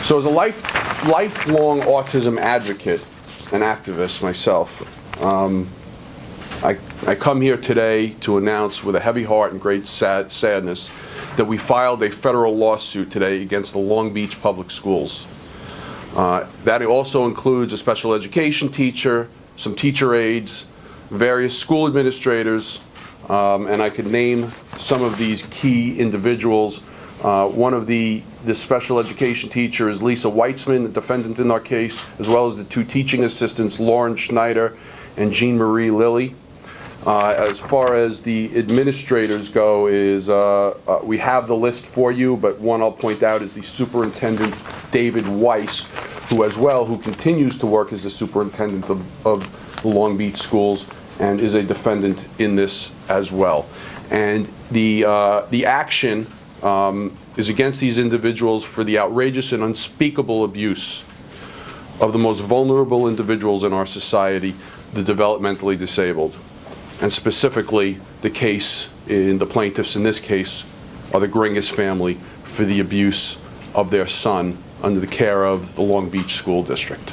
So as a lifelong autism advocate and activist myself, I come here today to announce with a heavy heart and great sadness that we filed a federal lawsuit today against the Long Beach Public Schools. That also includes a special education teacher, some teacher aides, various school administrators, and I could name some of these key individuals. One of the special education teacher is Lisa Weitzman, the defendant in our case, as well as the two teaching assistants, Schneider and Jean-Marie Lilley. As far as the administrators go, we have the list for you, but one I'll point out is the superintendent, David Weiss, who continues to work as the superintendent of the Long Beach schools and is a defendant in this as well. And the action is against these individuals for the outrageous and unspeakable abuse of the most vulnerable individuals in our society, the developmentally disabled. And specifically, the plaintiffs in this case are the Gringas family for the abuse of their son under the care of the Long Beach School District.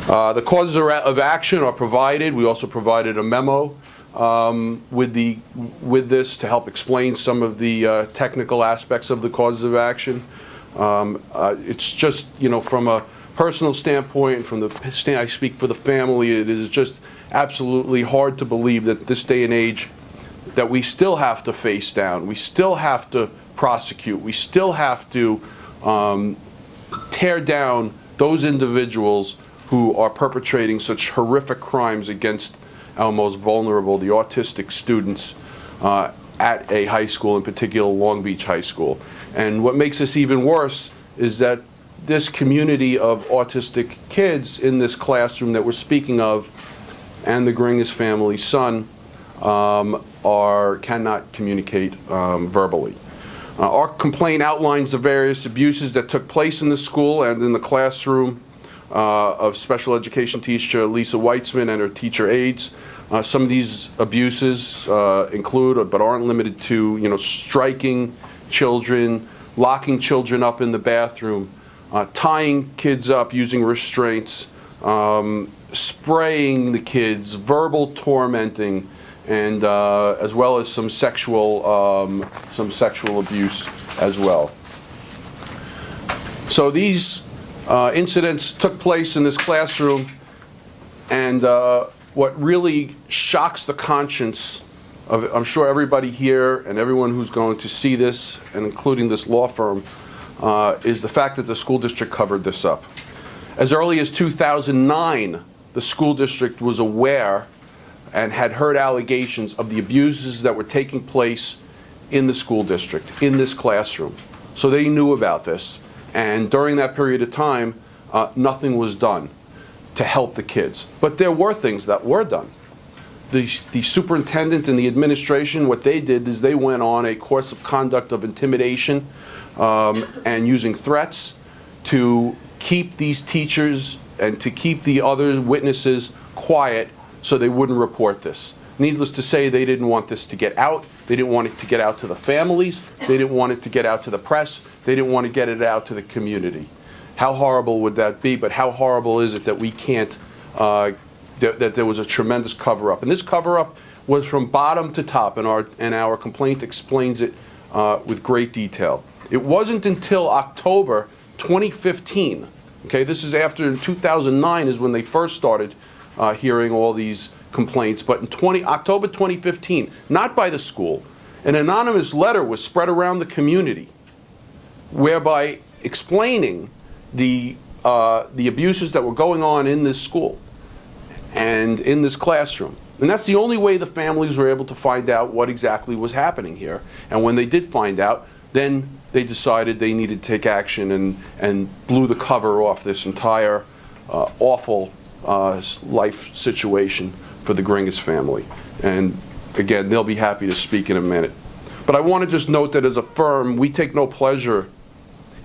The causes of action are provided. We also provided a memo with this to help explain some of the technical aspects of the causes of action. It's just, from a personal standpoint, I speak for the family, it is just absolutely hard to believe that this day and age that we still have to face down, we still have to prosecute, we still have to tear down those individuals who are perpetrating such horrific crimes against our most vulnerable, the autistic students at a high school, in particular Long Beach High School. And what makes this even worse is that this community of autistic kids in this classroom that we're speaking of and the Gringas family's son cannot communicate verbally. Our complaint outlines the various abuses that took place in the school and in the classroom of special education teacher Lisa Weitzman and her teacher aides. Some of these abuses include, but aren't limited to, striking children, locking children up in the bathroom, tying kids up using restraints, spraying the kids, verbal tormenting, and as well as some sexual abuse as well. So these incidents took place in this classroom, and what really shocks the conscience of, I'm sure, everybody here and everyone who's going to see this, and including this law firm, is the fact that the school district covered this up. As early as 2009, the school district was aware and had heard allegations of the abuses that were taking place in the school district, in this classroom. So they knew about this, and during that period of time, nothing was done to help the kids. But there were things that were done. The superintendent and the administration, what they did is they went on a course of conduct of intimidation and using threats to keep these teachers and to keep the other witnesses quiet so they wouldn't report this. Needless to say, they didn't want this to get out. They didn't want it to get out to the families. They didn't want it to get out to the press. They didn't want to get it out to the community. How horrible would that be? But how horrible is it that we can't, that there was a tremendous cover-up? And this cover-up was from bottom to top, and our complaint explains it with great detail. It wasn't until October 2015, okay, this is after 2009 is when they first started hearing all these complaints, but in October 2015, not by the school, an anonymous letter was spread around the community whereby explaining the abuses that were going on in this school and in this classroom. And that's the only way the families were able to find out what exactly was happening here. And when they did find out, then they decided they needed to take action and blew the cover off this entire awful life situation for the Gringas family. And again, they'll be happy to speak in a minute. But I want to just note that as a firm, we take no pleasure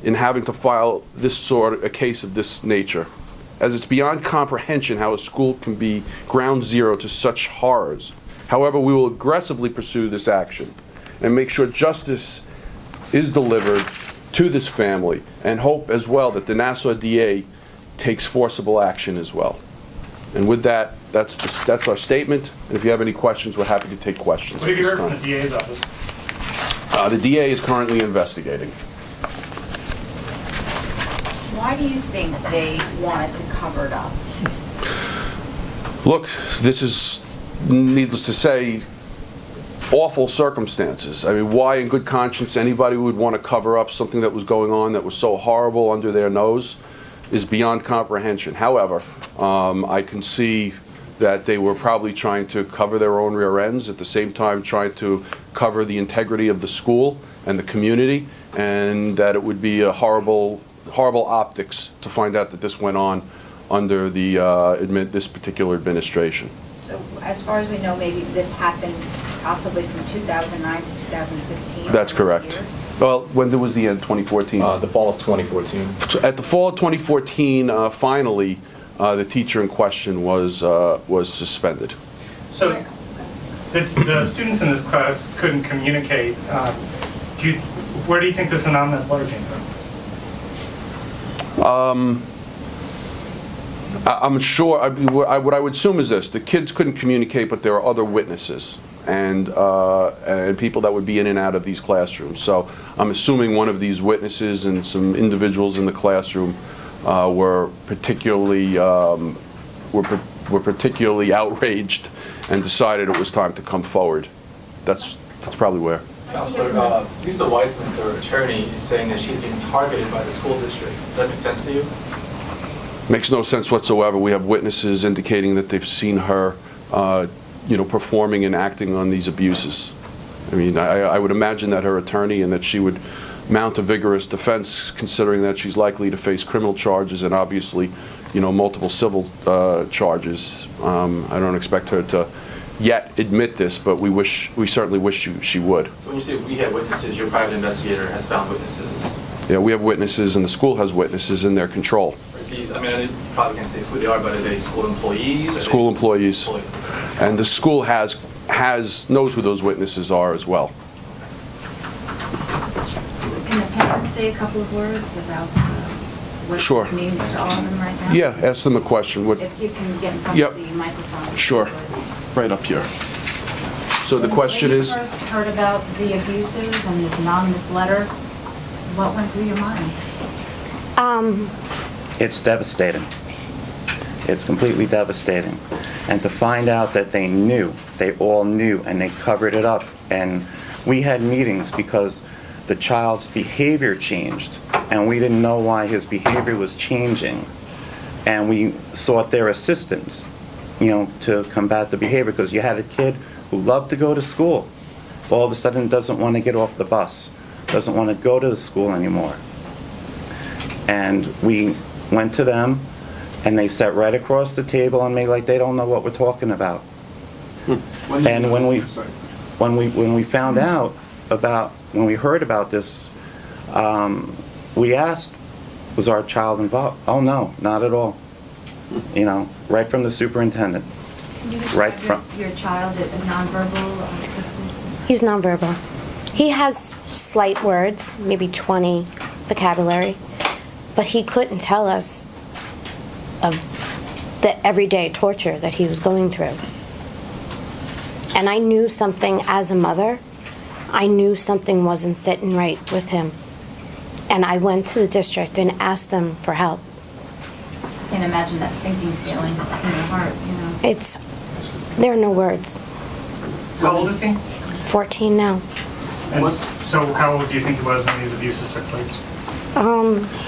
in having to file a case of this nature, as it's beyond comprehension how a school can be ground zero to such horrors. However, we will aggressively pursue this action and make sure justice is delivered to this family, and hope as well that the Nassau DA takes forcible action as well. And with that, that's our statement. And if you have any questions, we're happy to take questions. What have you heard from the DA's office? The DA is currently investigating. Why do you think they wanted to cover it up? Look, this is, needless to say, awful circumstances. I mean, why in good conscience anybody would want to cover up something that was going on that was so horrible under their nose is beyond comprehension. However, I can see that they were probably trying to cover their own rear ends, at the same time trying to cover the integrity of the school and the community, and that it would be a horrible optics to find out that this went on under the this particular administration. So as far as we know, maybe this happened possibly from 2009 to 2015? That's correct. Years? Well, when was the end, 2014? The fall of 2014. At the fall of 2014, finally, the teacher in question was suspended. So the students in this class couldn't communicate. Where do you think this anonymous letter came from? I'm sure, what I would assume is this: the kids couldn't communicate, but there are other witnesses and people that would be in and out of these classrooms. So I'm assuming one of these witnesses and some individuals in the classroom were particularly outraged and decided it was time to come forward. That's probably where. Counselor, Lisa Weitzman, their attorney, is saying that she's being targeted by the school district. Does that make sense to you? Makes no sense whatsoever. We have witnesses indicating that they've seen her, performing and acting on these abuses. I mean, I would imagine that her attorney and that she would mount a vigorous defense, considering that she's likely to face criminal charges and obviously, multiple civil charges. I don't expect her to yet admit this, but we certainly wish she would. So when you say we have witnesses, your private investigator has found witnesses? Yeah, we have witnesses, and the school has witnesses in their control. These, I probably can't say who they are, but are they school employees? School employees. And the school knows who those witnesses are as well. Can the parents say a couple of words about what Sure. this means to all of them right now? Yeah, ask them a question. If you can get in front Yep. of the microphone. Sure. Right up here. So the question is? When you first heard about the abuses and this anonymous letter, what went through your mind? It's devastating. It's completely devastating. And to find out that they all knew, and they covered it up. And we had meetings because the child's behavior changed, and we didn't know why his behavior was changing. And we sought their assistance, to combat the behavior, because you had a kid who loved to go to school. All of a sudden doesn't want to get off the bus, doesn't want to go to the school anymore. And we went to them, and they sat right across the table on me like they don't know what we're talking about. And when we found out when we heard about this, we asked, was our child involved? Oh no, not at all. Right from the superintendent. Can you Right describe your child as nonverbal, autistic? He's nonverbal. He has slight words, maybe 20 vocabulary, but he couldn't tell us of the everyday torture that he was going through. And I knew something as a mother. I knew something wasn't sitting right with him. And I went to the district and asked them for help. I can imagine that sinking feeling in your heart, There are no words. How old is he? 14 now. And so how old do you think he was when these abuses took place?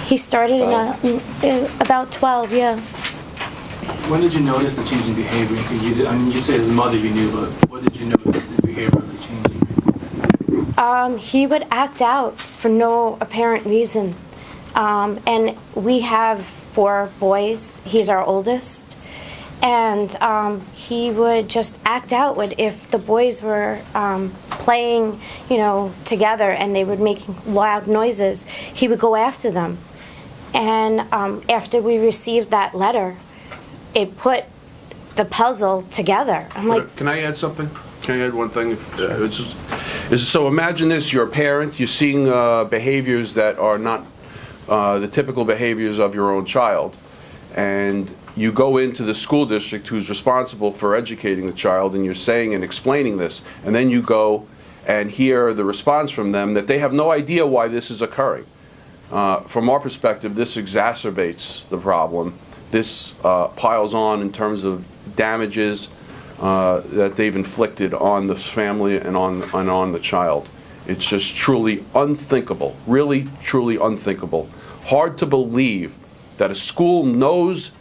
He started about 12, yeah. When did you notice the change in behavior? You say as a mother you knew, but what did you notice the behavior of the changing? He would act out for no apparent reason. And we have 4 boys. He's our oldest. And he would just act out if the boys were playing, together and they were making loud noises. He would go after them. And after we received that letter, it put the puzzle together. I'm like, Can I add something? Can I add one thing? So imagine this, you're a parent, you're seeing behaviors that are not the typical behaviors of your own child, and you go into the school district who's responsible for educating the child, and you're saying and explaining this, and then you go and hear the response from them that they have no idea why this is occurring. From our perspective, this exacerbates the problem. This piles on in terms of damages that they've inflicted on the family and on the child. It's just truly unthinkable, really, truly unthinkable. Hard to believe that a school knows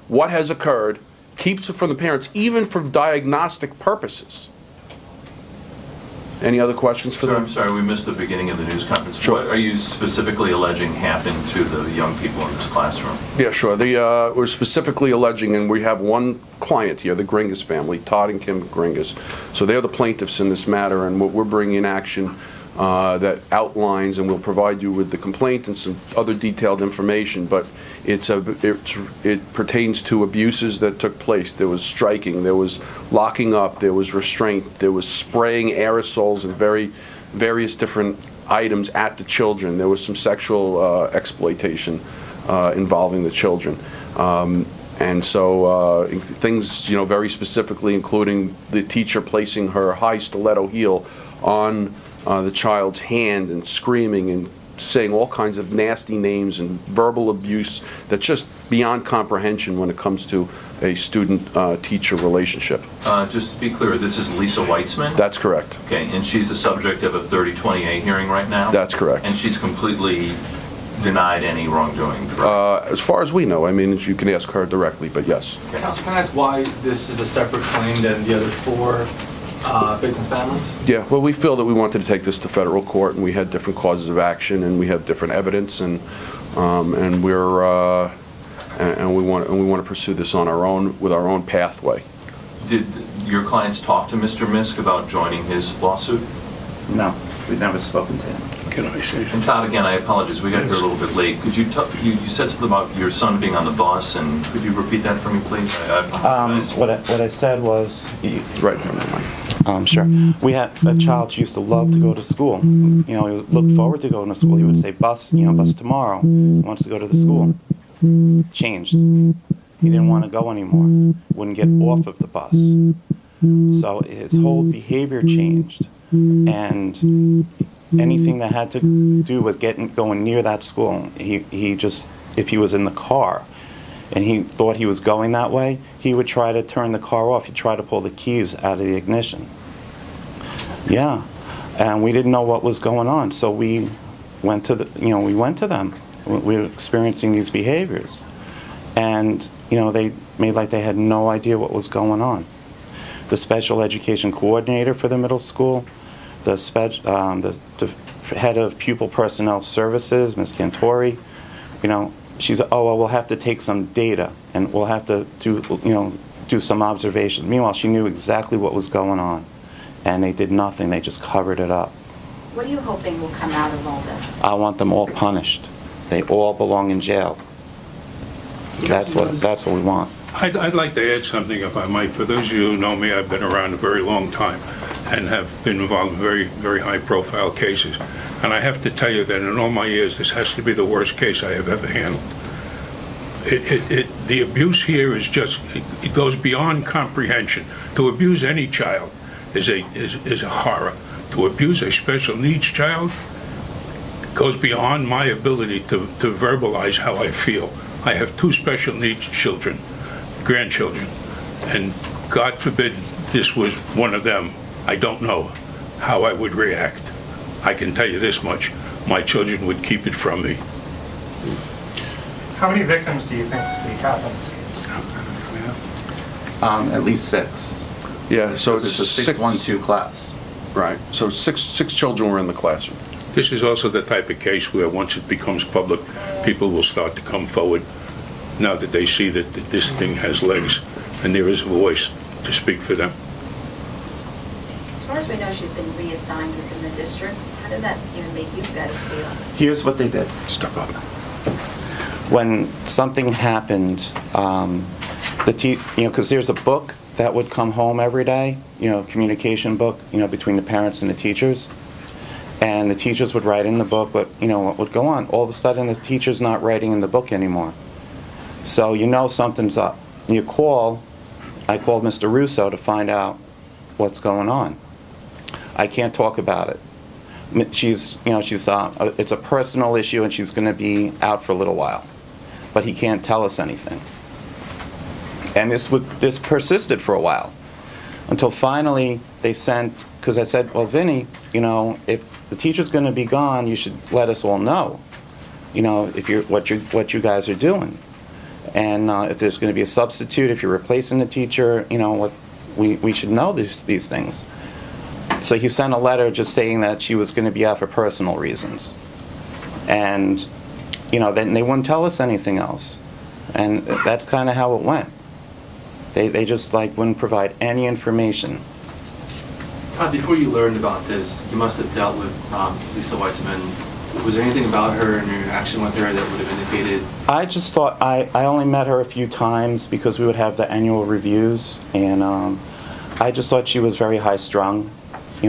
what has occurred, keeps it from the parents, even for diagnostic purposes. Any other questions for Sir, them? I'm sorry, we missed the beginning of the news conference. Sure. What are you specifically alleging happened to the young people in this classroom? Yeah, sure. We're specifically alleging, and we have one client here, the Gringas family, Todd and Kim Gringas. So they're the plaintiffs in this matter, and what we're bringing in action that outlines, and we'll provide you with the complaint and some other detailed information, but it pertains to abuses that took place. There was striking, there was locking up, there was restraint, there was spraying aerosols and various different items at the children. There was some sexual exploitation involving the children. And so things, very specifically, including the teacher placing her high stiletto heel on the child's hand and screaming and saying all kinds of nasty names and verbal abuse that's just beyond comprehension when it comes to a student-teacher relationship. Just to be clear, this is Lisa Weitzman? That's correct. Okay, and she's the subject of a 3020A hearing right now? That's correct. And she's completely denied any wrongdoing, correct? As far as we know, I mean, you can ask her directly, but yes. Okay. Counsel, can I ask why this is a separate claim than the other 4 victims' families? Yeah, well, we feel that we wanted to take this to federal court, and we had different causes of action, and we have different evidence, and we want to pursue this on our own with our own pathway. Did your clients talk to Mr. Misk about joining his lawsuit? No, we've never spoken to him. Can I say And Todd, again, I apologize, we got here a little bit late. Could you you said something about your son being on the bus, and could you repeat that for me, please? I apologize. What I said was, Right from the mic. sure. We had a child who used to love to go to school. He would look forward to going to school. He would say, bus tomorrow. He wants to go to the school. Changed. He didn't want to go anymore. Wouldn't get off of the bus. So his whole behavior changed. And anything that had to do with going near that school, he just, if he was in the car and he thought he was going that way, he would try to turn the car off. He'd try to pull the keys out of the ignition. Yeah, and we didn't know what was going on, so we went to them. We were experiencing these behaviors, and they made like they had no idea what was going on. The special education coordinator for the middle school, the head of pupil personnel services, Ms. Cantori, she's, well, we'll have to take some data and we'll have to do some observations. Meanwhile, she knew exactly what was going on, and they did nothing. They just covered it up. What are you hoping will come out of all this? I want them all punished. They all belong in jail. That's what we want. I'd like to add something, if I might. For those of you who know me, I've been around a very long time and have been involved in very, very high-profile cases. And I have to tell you that in all my years, this has to be the worst case I have ever handled. The abuse here is just, it goes beyond comprehension. To abuse any child is a horror. To abuse a special needs child goes beyond my ability to verbalize how I feel. I have 2 special needs children, grandchildren, and God forbid this was one of them. I don't know how I would react. I can tell you this much, my children would keep it from me. How many victims do you think we have in this case? At least 6. Yeah, so It's a 6-1-2 class. Right, so six children were in the classroom. This is also the type of case where once it becomes public, people will start to come forward now that they see that this thing has legs and there is a voice to speak for them. As far as we know, she's been reassigned within the district. How does that even make you guys feel? Here's what they did. Step up. When something happened, because there's a book that would come home every day, communication book, between the parents and the teachers. And the teachers would write in the book what would go on. All of a sudden, the teacher's not writing in the book anymore. So something's up. I called Mr. Russo to find out what's going on. I can't talk about it. It's a personal issue, and she's going to be out for a little while. But he can't tell us anything. And this persisted for a while, until finally they sent, because I said, well, Vinny, if the teacher's going to be gone, you should let us all know, if what you guys are doing. And if there's going to be a substitute, if you're replacing the teacher, we should know these things. So he sent a letter just saying that she was going to be out for personal reasons. And, then they wouldn't tell us anything else. And that's kind of how it went. They just wouldn't provide any information. Todd, before you learned about this, you must have dealt with Lisa Weitzman. Was there anything about her and your interaction with her that would have indicated? I just thought, I only met her a few times because we would have the annual reviews, and I just thought she was very high-strung, She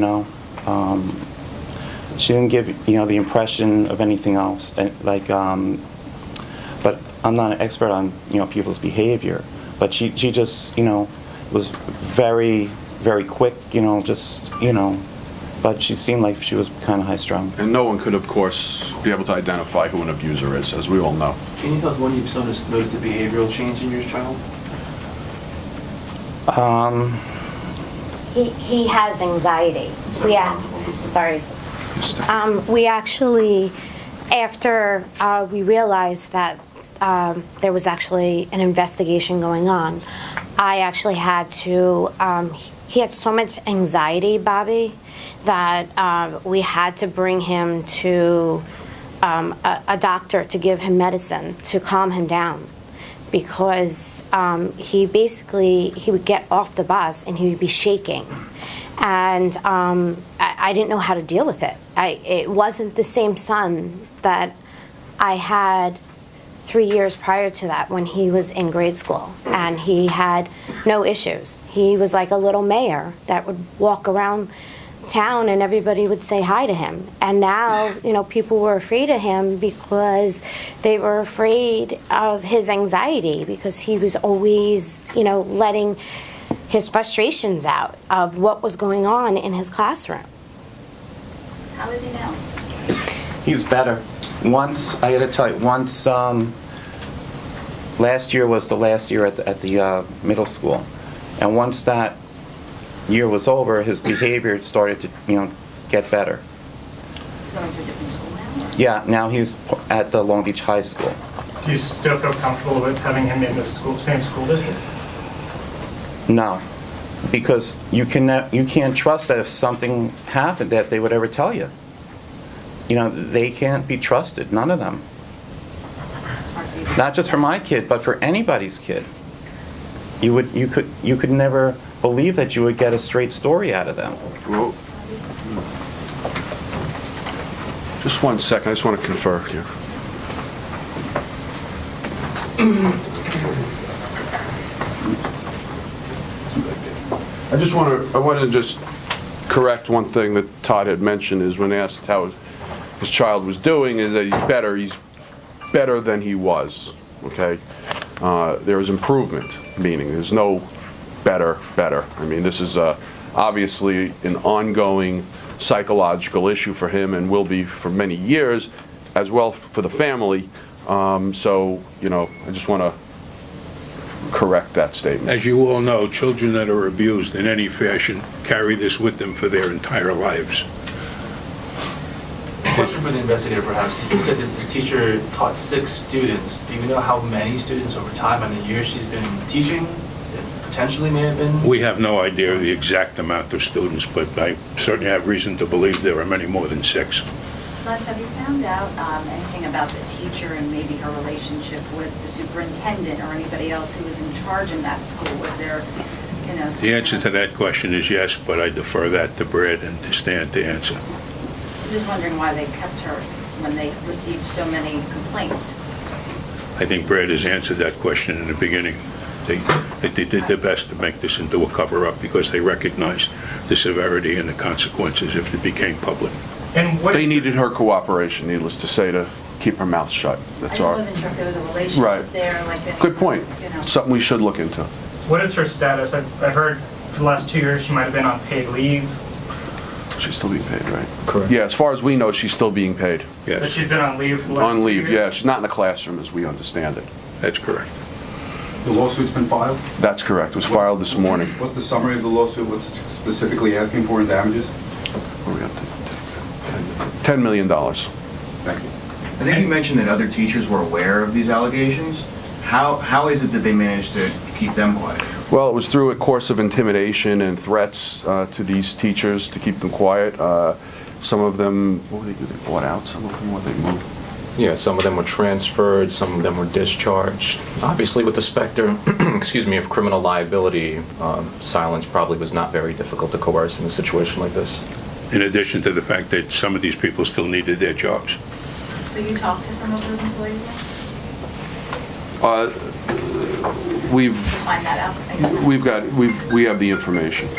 didn't give, the impression of anything else, but I'm not an expert on, people's behavior. But she just, was very, very quick, but she seemed like she was kind of high-strung. And no one could, of course, be able to identify who an abuser is, as we all know. Can you tell us when you noticed the behavioral change in your child? He has anxiety. We actually, after we realized that there was actually an investigation going on, I actually had to, he had so much anxiety, Bobby, that we had to bring him to a doctor to give him medicine to calm him down, because he would get off the bus and he would be shaking, and I didn't know how to deal with it. It wasn't the same son that I had 3 years prior to that when he was in grade school, and he had no issues. He was like a little mayor that would walk around town and everybody would say hi to him. And now, people were afraid of him because they were afraid of his anxiety, because he was always, letting his frustrations out of what was going on in his classroom. How is he now? He's better. Once, I gotta tell you, last year was the last year at the middle school. And once that year was over, his behavior started to, get better. He's going to a different school now? Yeah, now he's at the Long Beach High School. Do you still feel comfortable with having him in the same school district? No, because you can't trust that if something happened that they would ever tell you. They can't be trusted, none of them. Not just for my kid, but for anybody's kid. You could never believe that you would get a straight story out of them. Well, just 1 second, I just want to confer here. I wanted to just correct one thing that Todd had mentioned, is when asked how his child was doing, is that he's better than he was, okay? There is improvement, meaning there's no better. I mean, this is obviously an ongoing psychological issue for him, and will be for many years, as well for the family. So, I just want to correct that statement. As you all know, children that are abused in any fashion carry this with them for their entire lives. Question for the investigator, perhaps. You said that this teacher taught 6 students. Do you know how many students over time and the years she's been teaching that potentially may have been? We have no idea of the exact amount of students, but I certainly have reason to believe there are many more than 6. Les, have you found out anything about the teacher and maybe her relationship with the superintendent or anybody else who was in charge in that school? Was there, The answer to that question is yes, but I defer that to Brad and to Stan to answer. I'm just wondering why they kept her when they received so many complaints. I think Brad has answered that question in the beginning. that they did their best to make this into a cover-up because they recognized the severity and the consequences if it became public. And what? They needed her cooperation, needless to say, to keep her mouth shut. I That's just our, wasn't sure if there was a relationship Right. there, like. good point. You know. Something we should look into. What is her status? I've heard for the last 2 years she might have been on paid leave, She's still being paid, right? Correct. Yeah, as far as we know, she's still being paid. but Yes, she's been on leave for the last On 2 leave, years? yeah. She's not in the classroom, as we understand it. that's correct. The lawsuit's been filed? That's correct. It was filed this morning. What's the summary of the lawsuit? What's it specifically asking for in damages? What are we up to? $10 million. Thank you. I think you mentioned that other teachers were aware of these allegations. How is it that they managed to keep them quiet? Well, it was through a course of intimidation and threats to these teachers to keep them quiet. Some of them, what were they do? They bought out some of them, what they moved. Yeah, some of them were transferred, some of them were discharged. Obviously, with the specter, excuse me, of criminal liability, silence probably was not very difficult to coerce in a situation like this. In addition to the fact that some of these people still needed their jobs. So you talked to some of those employees? We've Find that out? we have the information.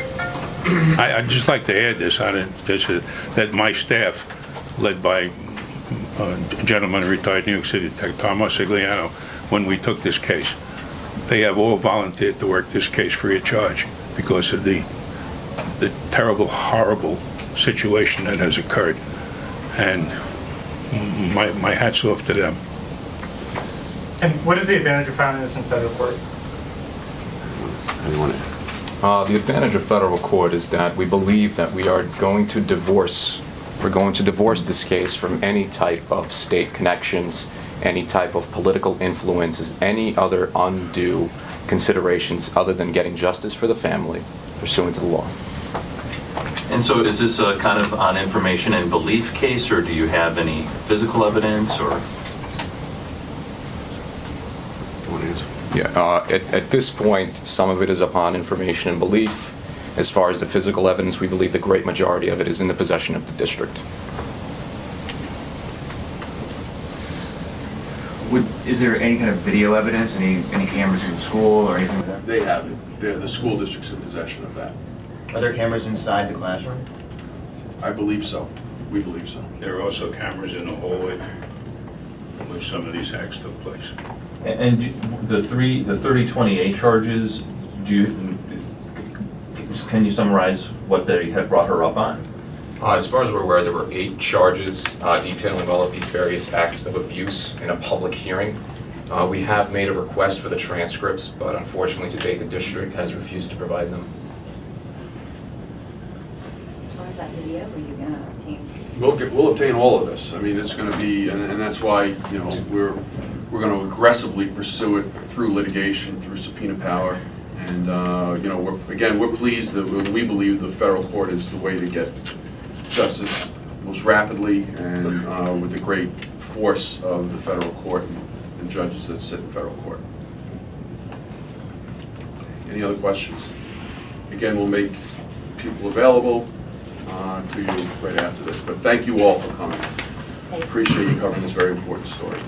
I'd just like to add this, that my staff, led by a gentleman who retired New York City Tech, Tom Sigliano, when we took this case, they have all volunteered to work this case free of charge because of the terrible, horrible situation that has occurred. And my hat's off to them. And what is the advantage of filing this in federal court? Anyone? The advantage of federal court is that we believe that we're going to divorce this case from any type of state connections, any type of political influences, any other undue considerations other than getting justice for the family pursuant to the law. And so is this a kind of on information and belief case, or do you have any physical evidence, or? What is? Yeah, at this point, some of it is upon information and belief. As far as the physical evidence, we believe the great majority of it is in the possession of the district. Is there any kind of video evidence, any cameras in the school or anything like that? They have it. The school district's in possession of that. Are there cameras inside the classroom? I believe so. We believe so. There are also cameras in the hallway where some of these acts took place. And the 3028 charges, can you summarize what they had brought her up on? As far as we're aware, there were 8 charges detailing all of these various acts of abuse in a public hearing. We have made a request for the transcripts, but unfortunately to date the district has refused to provide them. As far as that video, were you going to obtain? We'll obtain all of this. I mean, it's going to be, and that's why, you know, we're going to aggressively pursue it through litigation, through subpoena power. And, you know, we're pleased that we believe the federal court is the way to get justice most rapidly and with the great force of the federal court and judges that sit in federal court. Any other questions? Again, we'll make people available to you right after this. But thank you all for coming. Appreciate you covering this very important story.